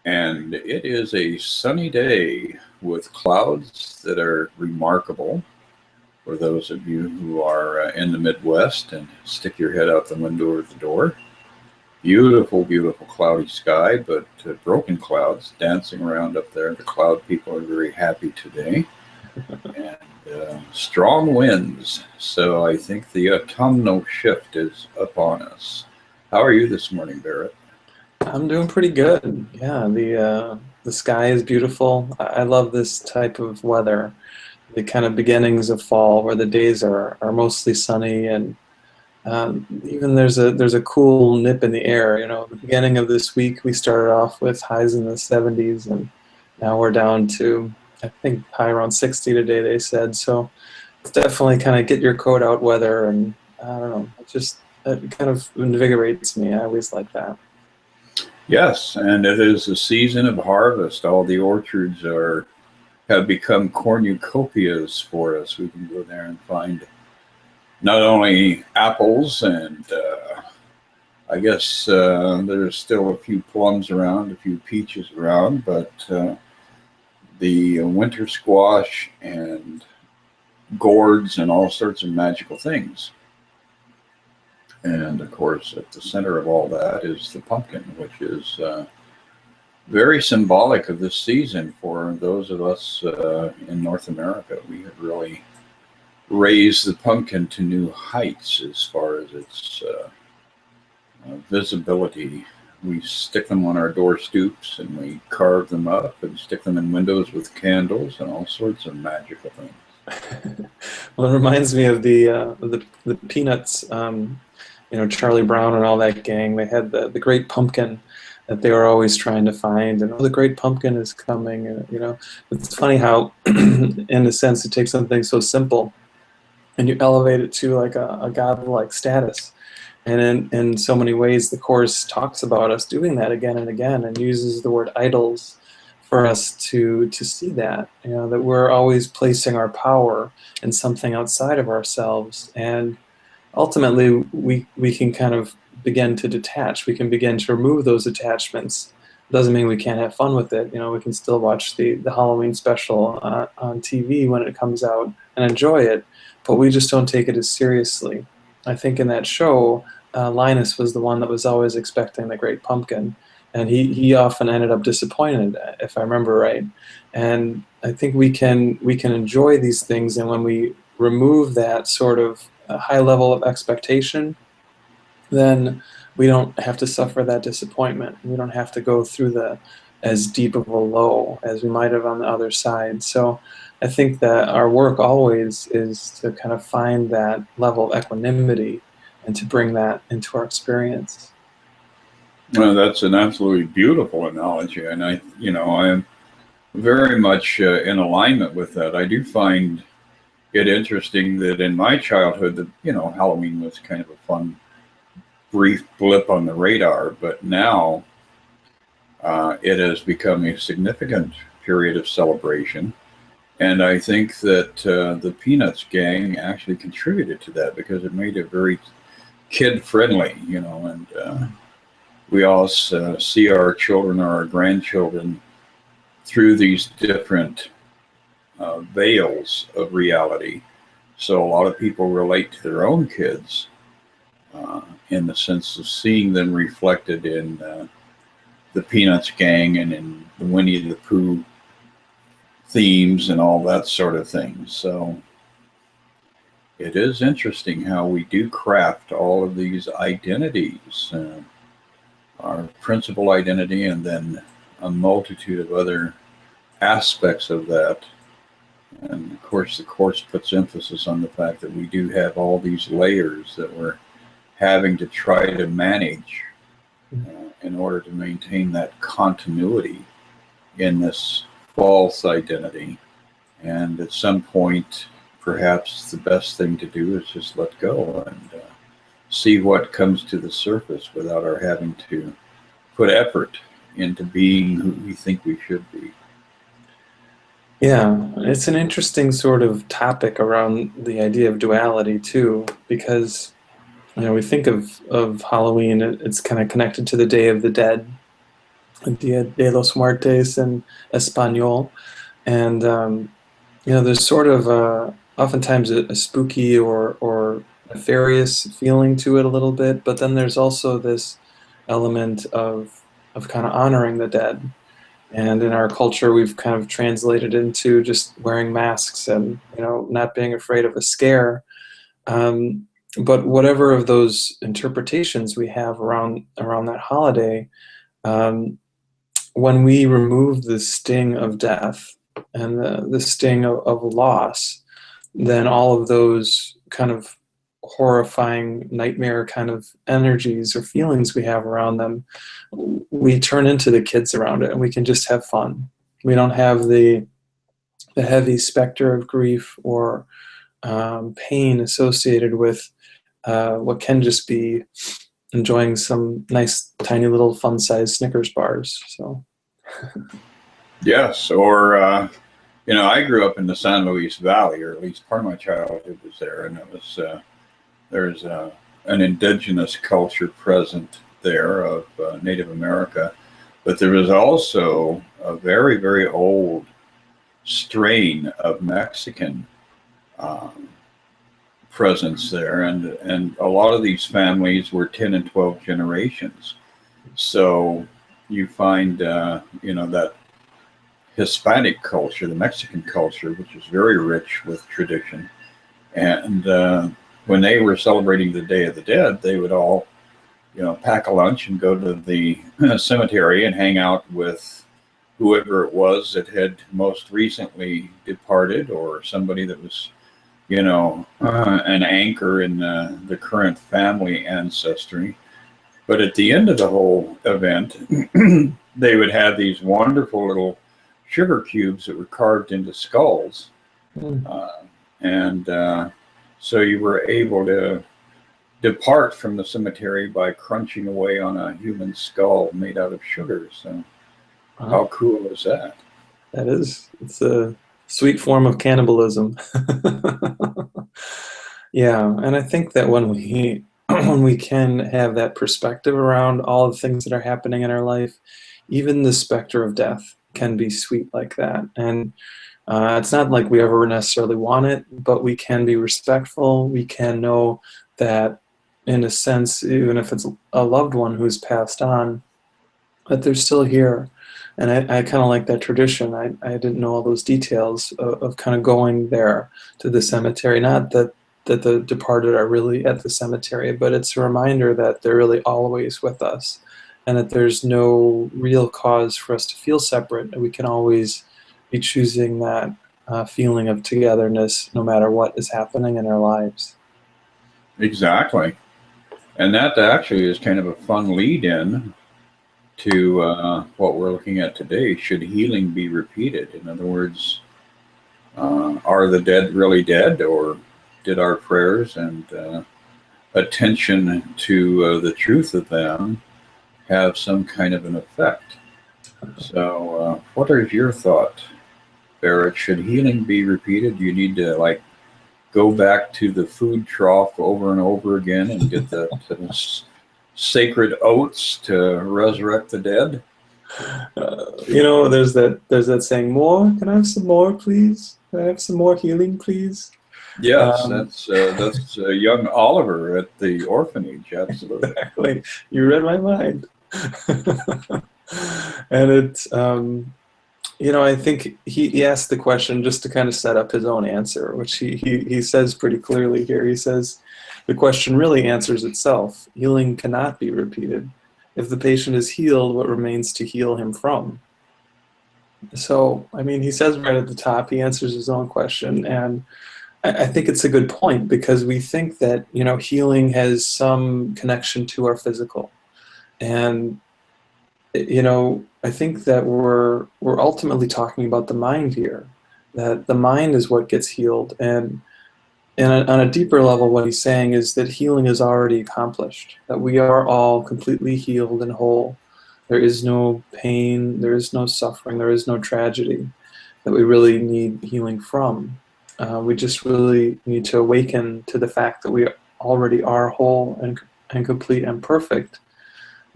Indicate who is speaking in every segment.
Speaker 1: And it is a sunny day with clouds that are remarkable for those of you who are in the Midwest and stick your head out the window or the door. Beautiful, beautiful cloudy sky, but broken clouds dancing around up there. The cloud people are very happy today. And strong winds. So I think the autumnal shift is upon us. How are you this morning, Barrett?
Speaker 2: I'm doing pretty good. Yeah, the sky is beautiful. I love this type of weather. The kind of beginnings of fall where the days are mostly sunny and even there's a cool nip in the air. The beginning of this week we started off with highs in the 70s and now we're down to I think high around 60 today they said. So it's definitely kind of get your coat out weather and I don't know, it kind of invigorates me. I always like that.
Speaker 1: Yes, and it is the season of harvest. All the orchards are have become cornucopias for us. We can go there and find not only apples and I guess there's still a few plums around, a few peaches around, but the winter squash and gourds and all sorts of magical things. And of course, at the center of all that is the pumpkin, which is very symbolic of this season for those of us in North America. We have really raised the pumpkin to new heights as far as its visibility. We stick them on our door stoops and we carve them up and stick them in windows with candles and all sorts of magical things.
Speaker 2: Well, it reminds me of the Peanuts, Charlie Brown and all that gang. They had the great pumpkin that they were always trying to find, and the great pumpkin is coming. And it's funny how, in a sense, it takes something so simple and you elevate it to like a godlike status. And in so many ways, the Course talks about us doing that again and again and uses the word idols for us to see that, that we're always placing our power in something outside of ourselves. And ultimately, we can kind of begin to detach. We can begin to remove those attachments. Doesn't mean we can't have fun with it. We can still watch the Halloween special on TV when it comes out and enjoy it, but we just don't take it as seriously. I think in that show, Linus was the one that was always expecting the great pumpkin, and he often ended up disappointed, if I remember right. And I think we can enjoy these things, and when we remove that sort of high level of expectation, then we don't have to suffer that disappointment. We don't have to go through the as deep of a low as we might have on the other side. So I think that our work always is to kind of find that level of equanimity and to bring that into our experience.
Speaker 1: Well, that's an absolutely beautiful analogy, and I am very much in alignment with that. I do find it interesting that in my childhood, that Halloween was kind of a fun, brief blip on the radar, but now it has become a significant period of celebration. And I think that the Peanuts gang actually contributed to that because it made it very kid friendly, and we all see our children or our grandchildren through these different veils of reality. So a lot of people relate to their own kids in the sense of seeing them reflected in the Peanuts gang and in the Winnie the Pooh themes and all that sort of thing. So it is interesting how we do craft all of these identities, our principal identity, and then a multitude of other aspects of that. And of course, the Course puts emphasis on the fact that we do have all these layers that we're having to try to manage in order to maintain that continuity in this false identity. And at some point, perhaps the best thing to do is just let go and see what comes to the surface without our having to put effort into being who we think we should be.
Speaker 2: Yeah, it's an interesting sort of topic around the idea of duality too, because we think of Halloween, it's kind of connected to the Day of the Dead, Dia de los Muertos in Espanol. And there's sort of oftentimes a spooky or nefarious feeling to it a little bit, but then there's also this element of kind of honoring the dead. And in our culture, we've kind of translated into just wearing masks and not being afraid of a scare. Um, but whatever of those interpretations we have around that holiday, um, when we remove the sting of death and the sting of loss, then all of those kind of horrifying nightmare kind of energies or feelings we have around them, we turn into the kids around it and we can just have fun. We don't have the heavy specter of grief or pain associated with what can just be enjoying some nice tiny little fun-sized Snickers bars. So
Speaker 1: Yes, or I grew up in the San Luis Valley, or at least part of my childhood was there, and it was there's an indigenous culture present there of Native America, but there was also a very, very old strain of Mexican um, presence there, and a lot of these families were 10 and 12 generations. So you find that Hispanic culture, the Mexican culture, which is very rich with tradition. And when they were celebrating the Day of the Dead, they would all, pack a lunch and go to the cemetery and hang out with whoever it was that had most recently departed, or somebody that was, an anchor in the current family ancestry. But at the end of the whole event, they would have these wonderful little sugar cubes that were carved into skulls. And so you were able to depart from the cemetery by crunching away on a human skull made out of sugar. So how cool is that?
Speaker 2: That is, it's a sweet form of cannibalism. Yeah, and I think that when we when we can have that perspective around all the things that are happening in our life, even the specter of death can be sweet like that. And it's not like we ever necessarily want it, but we can be respectful. We can know that, in a sense, even if it's a loved one who's passed on, that they're still here. And I kind of like that tradition. I didn't know all those details of kind of going there to the cemetery. Not that the departed are really at the cemetery, but it's a reminder that they're really always with us and that there's no real cause for us to feel separate. We can always be choosing that feeling of togetherness no matter what is happening in our lives.
Speaker 1: Exactly. And that actually is kind of a fun lead in to what we're looking at today. Should healing be repeated? In other words, are the dead really dead, or did our prayers and attention to the truth of them have some kind of an effect? So, what is your thought, Barrett? Should healing be repeated? Do you need to go back to the food trough over and over again and get the sacred oats to resurrect the dead?
Speaker 2: There's that saying, more? Can I have some more, please? Can I have some more healing, please?
Speaker 1: Yes, that's young Oliver at the orphanage. Absolutely.
Speaker 2: Exactly. You read my mind. And it's, I think he asked the question just to kind of set up his own answer, which he says pretty clearly here. He says, the question really answers itself. Healing cannot be repeated. If the patient is healed, what remains to heal him from? So, I mean, he says right at the top, he answers his own question. And I think it's a good point, because we think that, healing has some connection to our physical. And, I think that we're ultimately talking about the mind here, that the mind is what gets healed. And on a deeper level, what he's saying is that healing is already accomplished, that we are all completely healed and whole. There is no pain, there is no suffering, there is no tragedy that we really need healing from. We just really need to awaken to the fact that we already are whole and complete and perfect.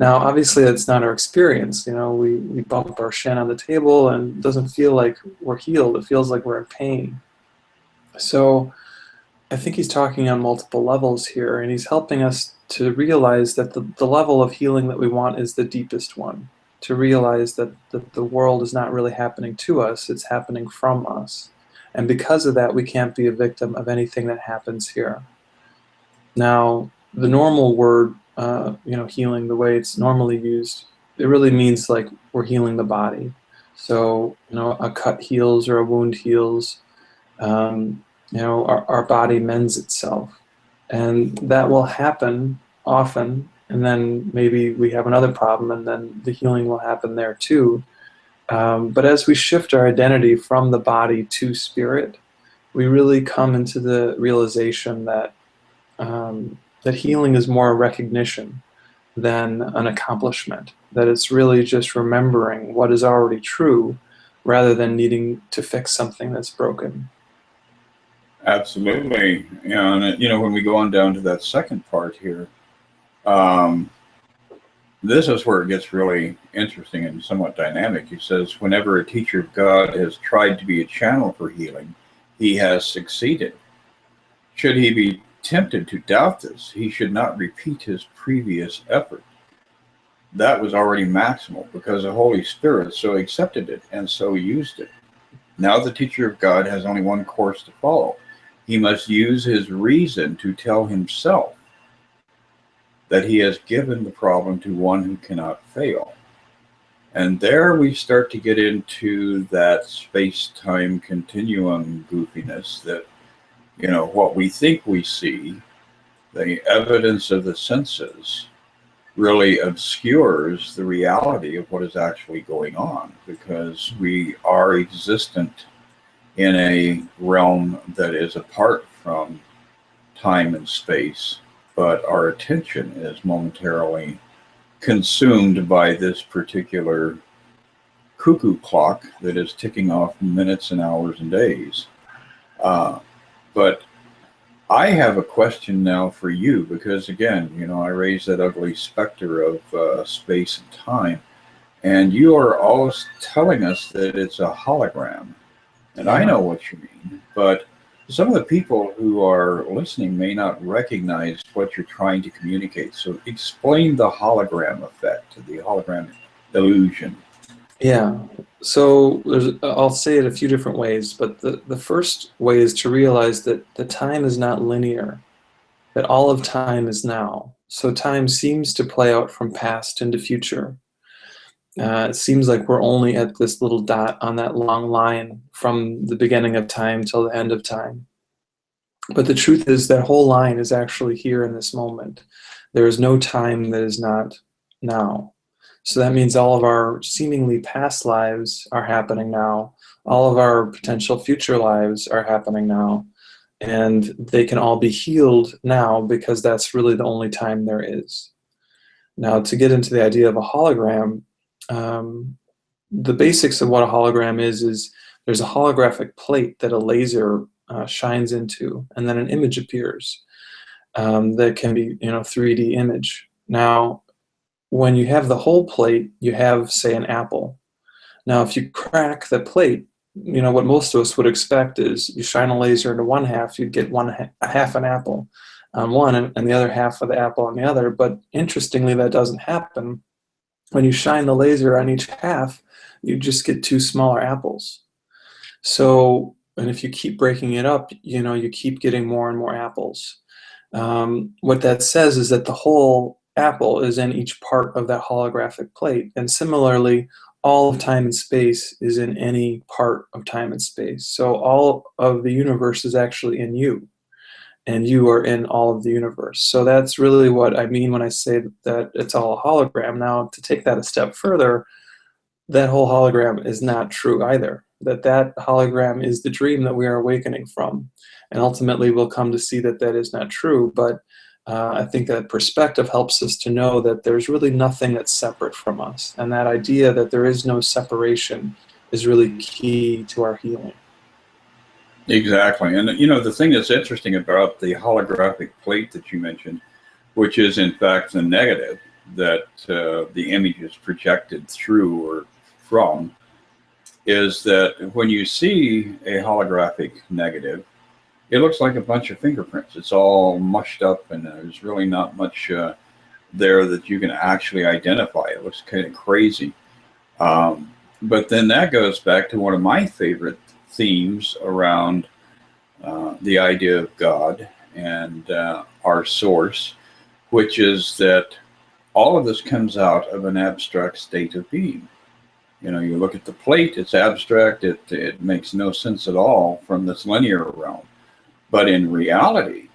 Speaker 2: Now, obviously, that's not our experience. We bump our shin on the table and it doesn't feel like we're healed. It feels like we're in pain. So I think he's talking on multiple levels here, and he's helping us to realize that the level of healing that we want is the deepest one. To realize that the world is not really happening to us, it's happening from us. And because of that, we can't be a victim of anything that happens here. Now, the normal word, healing, the way it's normally used, it really means like we're healing the body. So, a cut heals or a wound heals. Our body mends itself. And that will happen often, and then maybe we have another problem, and then the healing will happen there too. But as we shift our identity from the body to spirit, we really come into the realization that that healing is more a recognition than an accomplishment, that it's really just remembering what is already true rather than needing to fix something that's broken.
Speaker 1: Absolutely. And, when we go on down to that second part here, this is where it gets really interesting and somewhat dynamic. He says, whenever a teacher of God has tried to be a channel for healing, he has succeeded. Should he be tempted to doubt this, he should not repeat his previous effort. That was already maximal because the Holy Spirit so accepted it and so used it. Now the teacher of God has only one course to follow. He must use his reason to tell himself that he has given the problem to one who cannot fail. And there we start to get into that space-time continuum goofiness that, what we think we see, the evidence of the senses, really obscures the reality of what is actually going on, because we are existent in a realm that is apart from time and space, but our attention is momentarily consumed by this particular cuckoo clock that is ticking off minutes and hours and days. But I have a question now for you, because again, I raised that ugly specter of space and time, and you are always telling us that it's a hologram. And I know what you mean, but some of the people who are listening may not recognize what you're trying to communicate. So explain the hologram effect, the hologram illusion.
Speaker 2: Yeah, so I'll say it a few different ways, but the first way is to realize that the time is not linear, that all of time is now. So time seems to play out from past into future. It seems like we're only at this little dot on that long line from the beginning of time till the end of time. But the truth is that whole line is actually here in this moment. There is no time that is not now. So that means all of our seemingly past lives are happening now. All of our potential future lives are happening now. And they can all be healed now because that's really the only time there is. Now, to get into the idea of a hologram, the basics of what a hologram is there's a holographic plate that a laser shines into, and then an image appears that can be 3D image. Now, when you have the whole plate, you have, say, an apple. Now, if you crack the plate, what most of us would expect is you shine a laser into one half, you'd get half an apple on one and the other half of the apple on the other. But interestingly, that doesn't happen. When you shine the laser on each half, you just get two smaller apples. So, and if you keep breaking it up, you keep getting more and more apples. What that says is that the whole apple is in each part of that holographic plate. And similarly, all of time and space is in any part of time and space. So all of the universe is actually in you, and you are in all of the universe. So that's really what I mean when I say that it's all a hologram. Now, to take that a step further, that whole hologram is not true either. That hologram is the dream that we are awakening from. And ultimately, we'll come to see that that is not true. But I think that perspective helps us to know that there's really nothing that's separate from us. And that idea that there is no separation is really key to our healing.
Speaker 1: Exactly. And, the thing that's interesting about the holographic plate that you mentioned, which is in fact the negative, that the image is projected through or from is that when you see a holographic negative, it looks like a bunch of fingerprints. It's all mushed up, and there's really not much there that you can actually identify. It looks kind of crazy. But then that goes back to one of my favorite themes around the idea of God and our source, which is that all of this comes out of an abstract state of being. You know, you look at the plate, it's abstract, it makes no sense at all from this linear realm. But in reality,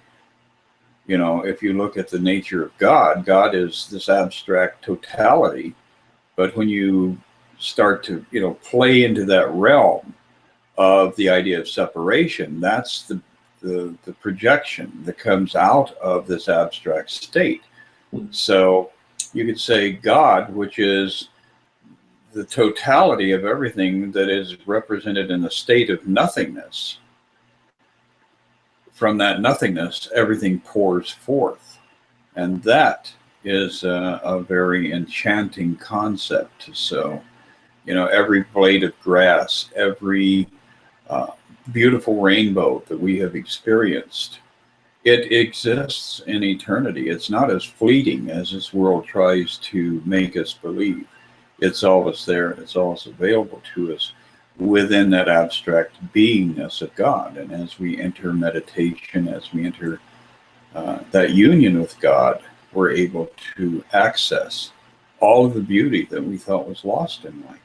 Speaker 1: you know, if you look at the nature of God, God is this abstract totality. But when you start to, you know, play into that realm of the idea of separation, that's the projection that comes out of this abstract state. So you could say God, which is the totality of everything that is represented in the state of nothingness. From that nothingness, everything pours forth. And that is a very enchanting concept. So, you know, every blade of grass, every beautiful rainbow that we have experienced, it exists in eternity. It's not as fleeting as this world tries to make us believe. It's always there. It's always available to us within that abstract beingness of God. And as we enter meditation, as we enter that union with God, we're able to access all of the beauty that we thought was lost in life.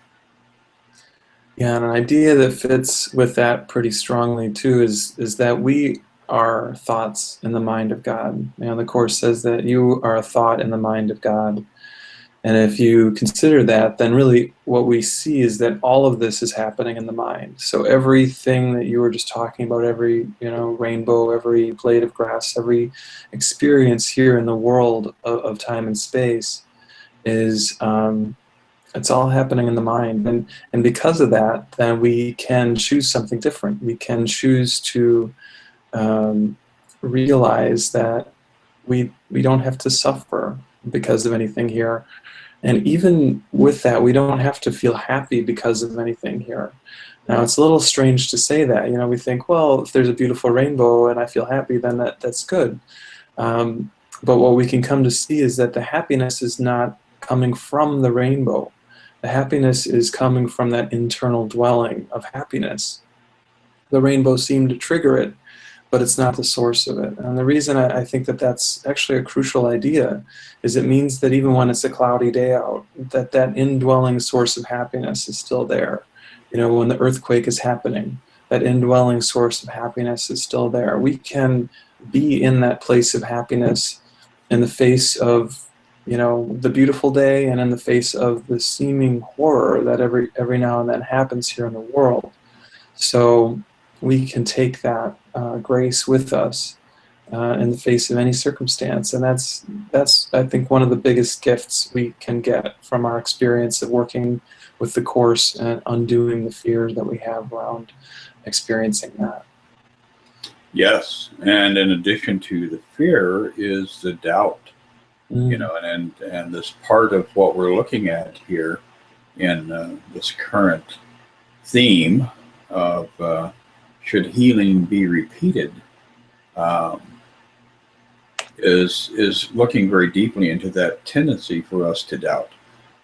Speaker 2: Yeah, and an idea that fits with that pretty strongly too is that we are thoughts in the mind of God. You know, the Course says that you are a thought in the mind of God. And if you consider that, then really what we see is that all of this is happening in the mind. So everything that you were just talking about, every, you know, rainbow, every blade of grass, every experience here in the world of time and space is it's all happening in the mind. And because of that, then we can choose something different. We can choose to realize that we don't have to suffer because of anything here. And even with that, we don't have to feel happy because of anything here. Now, it's a little strange to say that. You know, we think, well, if there's a beautiful rainbow and I feel happy, then that's good. But what we can come to see is that the happiness is not coming from the rainbow. The happiness is coming from that internal dwelling of happiness. The rainbow seemed to trigger it, but it's not the source of it. And the reason I think that that's actually a crucial idea is it means that even when it's a cloudy day out, that indwelling source of happiness is still there. You know, when the earthquake is happening, that indwelling source of happiness is still there. We can be in that place of happiness in the face of, you know, the beautiful day and in the face of the seeming horror that every now and then happens here in the world. So we can take that grace with us in the face of any circumstance, and that's I think one of the biggest gifts we can get from our experience of working with the Course and undoing the fears that we have around experiencing that.
Speaker 1: Yes, and in addition to the fear is the doubt. You know, and this part of what we're looking at here in this current theme of should healing be repeated, is looking very deeply into that tendency for us to doubt.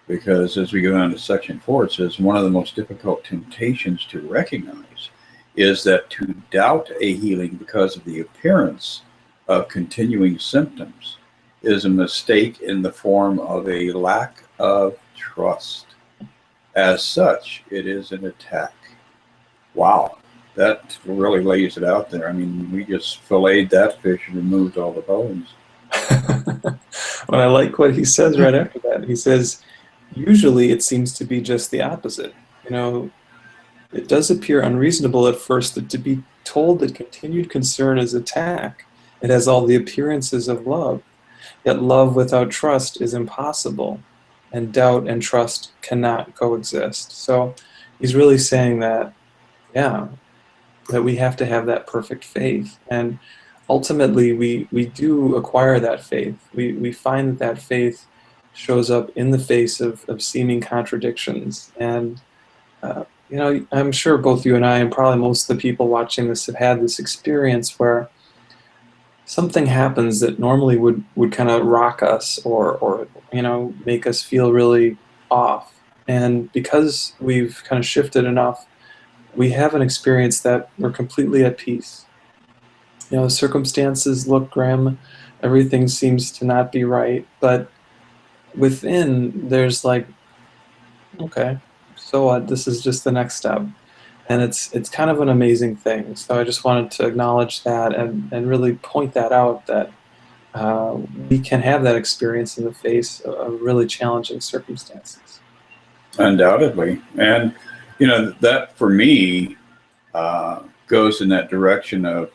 Speaker 1: Because as we go down to section 4, it says one of the most difficult temptations to recognize is that to doubt a healing because of the appearance of continuing symptoms is a mistake in the form of a lack of trust. As such, it is an attack. Wow, that really lays it out there. I mean, we just filleted that fish and removed all the bones.
Speaker 2: Well, I like what he says right after that. He says, usually it seems to be just the opposite. You know, it does appear unreasonable at first that to be told that continued concern is attack. It has all the appearances of love. Yet love without trust is impossible, and doubt and trust cannot coexist. So he's really saying that, yeah, that we have to have that perfect faith. And ultimately, we do acquire that faith. We find that faith shows up in the face of seeming contradictions. And, I'm sure both you and I, and probably most of the people watching this, have had this experience where something happens that normally would kind of rock us or make us feel really off. And because we've kind of shifted enough, we have an experience that we're completely at peace. The circumstances look grim, everything seems to not be right, but within there's like, okay, so what? This is just the next step. And it's kind of an amazing thing. So I just wanted to acknowledge that and really point that out, that we can have that experience in the face of really challenging circumstances.
Speaker 1: Undoubtedly. And, that for me goes in that direction of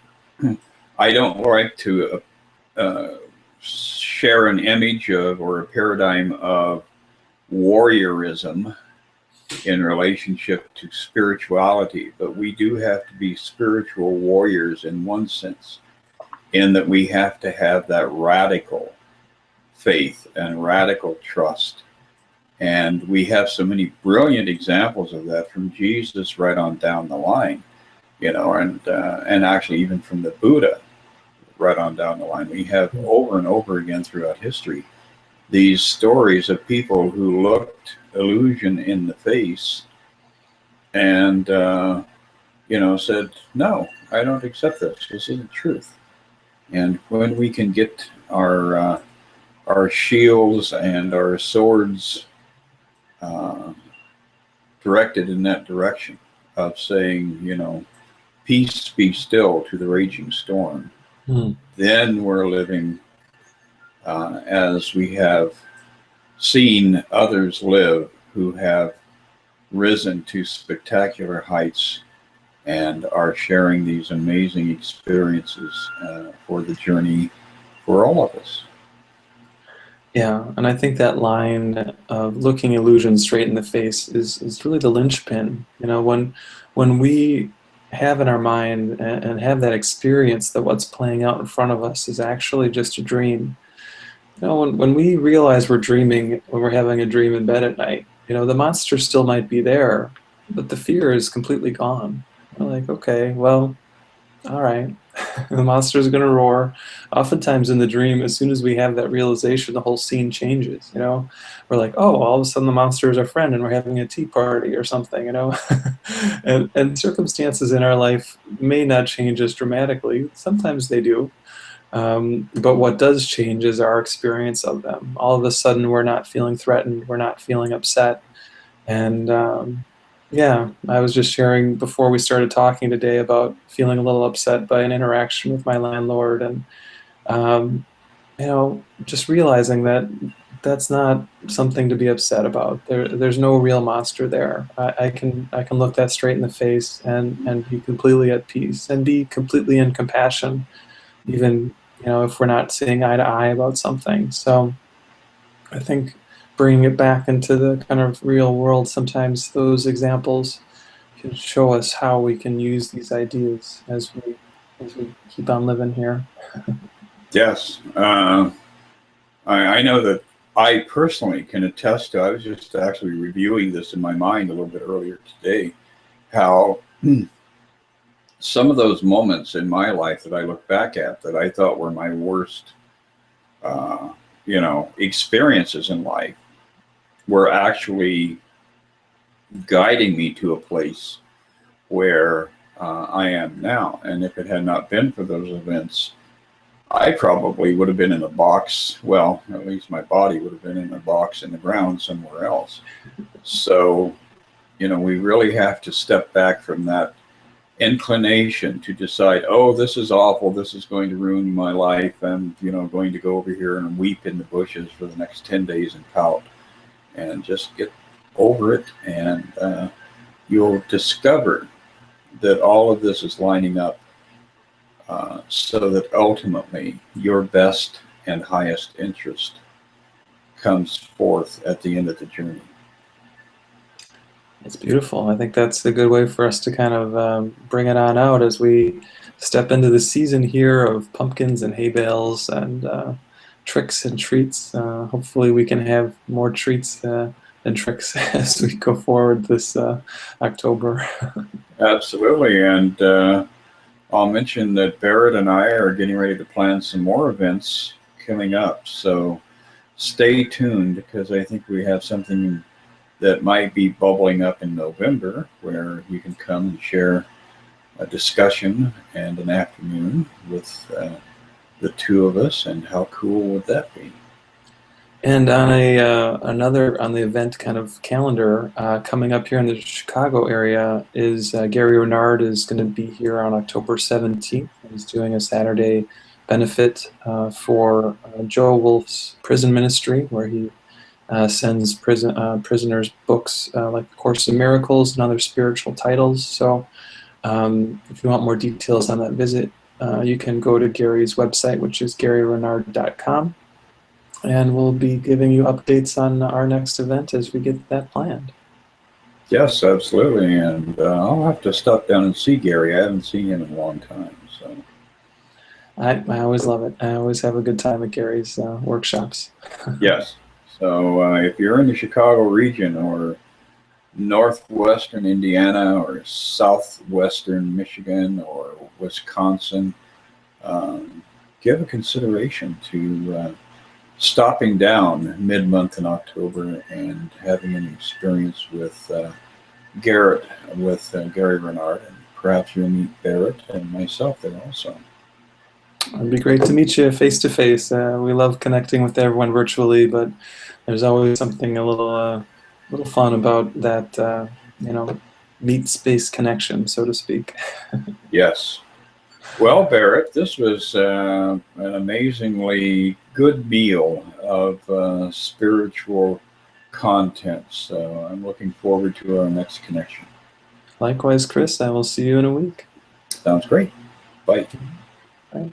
Speaker 1: I don't like to share an image of or a paradigm of warriorism in relationship to spirituality, but we do have to be spiritual warriors in one sense, in that we have to have that radical faith and radical trust. And we have so many brilliant examples of that from Jesus right on down the line, and actually even from the Buddha right on down the line. We have over and over again throughout history these stories of people who looked illusion in the face and said, no, I don't accept this. This isn't truth. And when we can get our shields and our swords directed in that direction of saying, peace be still to the raging storm, then we're living as we have seen others live who have risen to spectacular heights and are sharing these amazing experiences for the journey for all of us.
Speaker 2: Yeah, and I think that line of looking illusion straight in the face is really the linchpin. When we have in our mind and have that experience that what's playing out in front of us is actually just a dream. When we realize we're dreaming, when we're having a dream in bed at night, the monster still might be there, but the fear is completely gone. We're like, okay, well, all right. The monster's going to roar. Oftentimes in the dream, as soon as we have that realization, the whole scene changes. We're like, oh, all of a sudden the monster is our friend and we're having a tea party or something, and circumstances in our life may not change as dramatically. Sometimes they do. But what does change is our experience of them. All of a sudden, we're not feeling threatened. We're not feeling upset. And I was just sharing before we started talking today about feeling a little upset by an interaction with my landlord, and just realizing that that's not something to be upset about. There's no real monster there. I can look that straight in the face and be completely at peace and be completely in compassion, even if we're not seeing eye to eye about something. So I think bringing it back into the kind of real world, sometimes those examples can show us how we can use these ideas as we keep on living here.
Speaker 1: Yes. I know that I personally can attest to, I was just actually reviewing this in my mind a little bit earlier today, how some of those moments in my life that I look back at that I thought were my worst, experiences in life were actually guiding me to a place where I am now. And if it had not been for those events, I probably would have been in a box. Well, at least my body would have been in a box in the ground somewhere else. So, we really have to step back from that inclination to decide, oh, this is awful, this is going to ruin my life, I'm going to go over here and weep in the bushes for the next 10 days and pout, and just get over it, and you'll discover that all of this is lining up so that ultimately your best and highest interest comes forth at the end of the journey.
Speaker 2: It's beautiful. I think that's a good way for us to kind of bring it on out as we step into the season here of pumpkins and hay bales and tricks and treats. Hopefully we can have more treats and tricks as we go forward this October.
Speaker 1: Absolutely. And I'll mention that Barrett and I are getting ready to plan some more events coming up. So stay tuned, because I think we have something that might be bubbling up in November where you can come and share a discussion and an afternoon with the two of us. And how cool would that be?
Speaker 2: And on on the event kind of calendar, coming up here in the Chicago area is Gary Renard is going to be here on October 17th. He's doing a Saturday benefit for Joe Wolf's prison ministry, where he sends prisoners books like The Course in Miracles and other spiritual titles. So if you want more details on that visit, you can go to Gary's website, which is GaryRenard.com. And we'll be giving you updates on our next event as we get that planned.
Speaker 1: Yes, absolutely. And I'll have to stop down and see Gary. I haven't seen him in a long time. So
Speaker 2: I always love it. I always have a good time at Gary's workshops.
Speaker 1: yes. So if you're in the Chicago region, or northwestern Indiana, or southwestern Michigan, or Wisconsin, give a consideration to stopping down mid-month in October and having an experience with Gary Renard, and perhaps you'll meet Barrett and myself there also.
Speaker 2: It'd be great to meet you face to face. We love connecting with everyone virtually, but there's always something a little fun about that, meet space connection, so to speak.
Speaker 1: Yes. Well, Barrett, this was an amazingly good meal of spiritual content. So I'm looking forward to our next connection.
Speaker 2: Likewise, Chris, I will see you in a week.
Speaker 1: Sounds great. Bye.
Speaker 2: Bye.